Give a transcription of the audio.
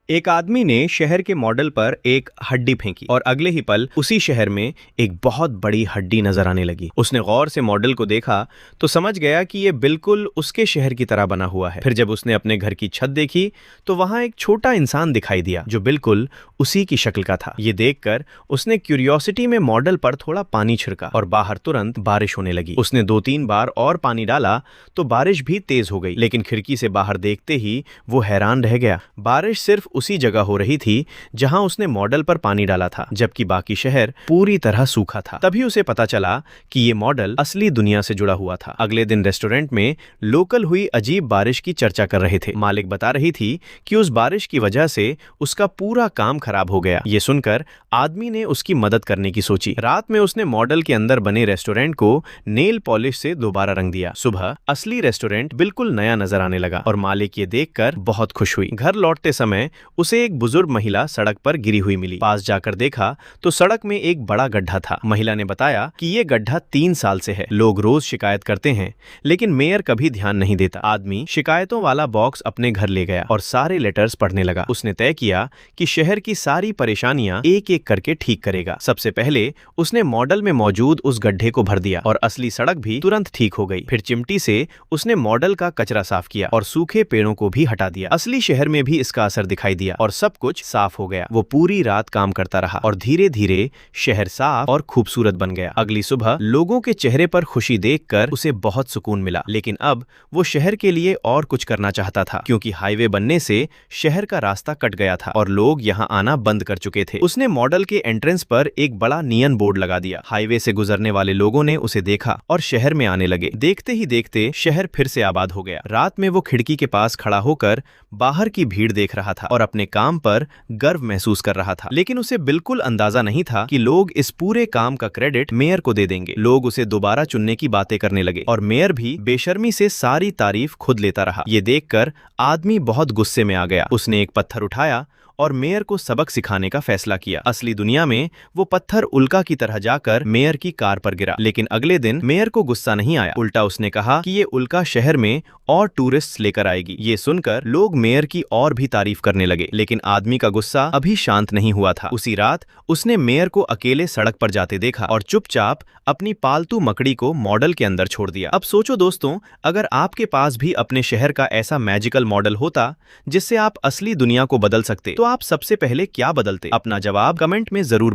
एक आदमी ने शहर के मॉडल पर एक हड्डी फेंकी और अगले ही पल उसी शहर में एक बहुत बड़ी हड्डी नजर आने लगी। उसने गौर से मॉडल को देखा तो समझ गया कि यह बिल्कुल उसके शहर की तरह बना हुआ है। फिर जब उसने अपने घर की छत देखी तो वहां एक छोटा इंसान दिखाई दिया जो बिल्कुल उसी की शक्ल का था। ये देखकर उसने क्यूरियोसिटी में मॉडल पर थोड़ा पानी छिड़का और बाहर तुरंत बारिश होने लगी। उसने 2-3 बार और पानी डाला तो बारिश भी तेज हो गई, लेकिन खिड़की से बाहर देखते ही वो हैरान रह गया। बारिश सिर्फ उसी जगह हो रही थी जहां उसने मॉडल पर पानी डाला था, जबकि बाकी शहर पूरी तरह सूखा था। तभी उसे पता चला कि ये मॉडल असली दुनिया से जुड़ा हुआ था। अगले दिन रेस्टोरेंट में लोकल हुई अजीब बारिश की चर्चा कर रहे थे। मालिक बता रही थी कि उस बारिश की वजह से उसका पूरा काम खराब हो गया। ये सुनकर आदमी ने उसकी मदद करने की सोची। रात में उसने मॉडल के अंदर बने रेस्टोरेंट को नेल पॉलिश से दोबारा रंग दिया। सुबह असली रेस्टोरेंट बिल्कुल नया नजर आने लगा और मालिक ये देखकर बहुत खुश हुई। घर लौटते समय उसे एक बुजुर्ग महिला सड़क पर गिरी हुई मिली। पास जाकर देखा तो सड़क में एक बड़ा गड्ढा था। महिला ने बताया कि ये गड्ढा 3 साल से है। लोग रोज शिकायत करते हैं, लेकिन मेयर कभी ध्यान नहीं देता। आदमी शिकायतों वाला बॉक्स अपने घर ले गया और सारे लेटर्स पढ़ने लगा। उसने तय किया कि शहर की सारी परेशानियां एक एक करके ठीक करेगा। सबसे पहले उसने मॉडल में मौजूद उस गड्ढे को भर दिया और असली सड़क भी तुरंत ठीक हो गई। फिर चिमटी से उसने मॉडल का कचरा साफ किया और सूखे पेड़ों को भी हटा दिया। असली शहर में भी इसका असर दिखाई दिया और सब कुछ साफ हो गया। वो पूरी रात काम करता रहा और धीरे धीरे शहर साफ और खूबसूरत बन गया। अगली सुबह लोगों के चेहरे पर खुशी देखकर उसे बहुत सुकून मिला, लेकिन अब वो शहर के लिए और कुछ करना चाहता था, क्योंकि हाईवे बनने से शहर का रास्ता कट गया था और लोग यहाँ आना बंद कर चुके थे। उसने मॉडल के एंट्रेंस पर एक बड़ा नियन बोर्ड लगा दिया। हाईवे से गुजरने वाले लोगों ने उसे देखा और शहर में आने लगे। देखते ही देखते शहर फिर से आबाद हो गया। रात में वो खिड़की के पास खड़ा होकर बाहर की भीड़ देख रहा था और अपने काम पर गर्व महसूस कर रहा था, लेकिन उसे बिल्कुल अंदाजा नहीं था कि लोग इस पूरे काम का क्रेडिट मेयर को दे देंगे। लोग उसे दोबारा चुनने की बातें करने लगे और मेयर भी बेशर्मी से सारी तारीफ खुद लेता रहा। ये देखकर आदमी बहुत गुस्से में आ गया। उसने एक पत्थर उठाया और मेयर को सबक सिखाने का फैसला किया। असली दुनिया में वो पत्थर उल्का की तरह जाकर मेयर की कार पर गिरा, लेकिन अगले दिन मेयर को गुस्सा नहीं आया। उल्टा उसने कहा कि ये उल्का शहर में और टूरिस्ट लेकर आएगी। ये सुनकर लोग मेयर की और भी तारीफ करने लगे, लेकिन आदमी का गुस्सा अभी शांत नहीं हुआ था। उसी रात उसने मेयर को अकेले सड़क पर जाते देखा और चुपचाप अपनी पालतू मकड़ी को मॉडल के अंदर छोड़ दिया। अब सोचो दोस्तों, अगर आपके पास भी अपने शहर का ऐसा मैजिकल मॉडल होता जिससे आप असली दुनिया को बदल सकते, तो आप सबसे पहले क्या बदलते? अपना जवाब कमेंट में जरूर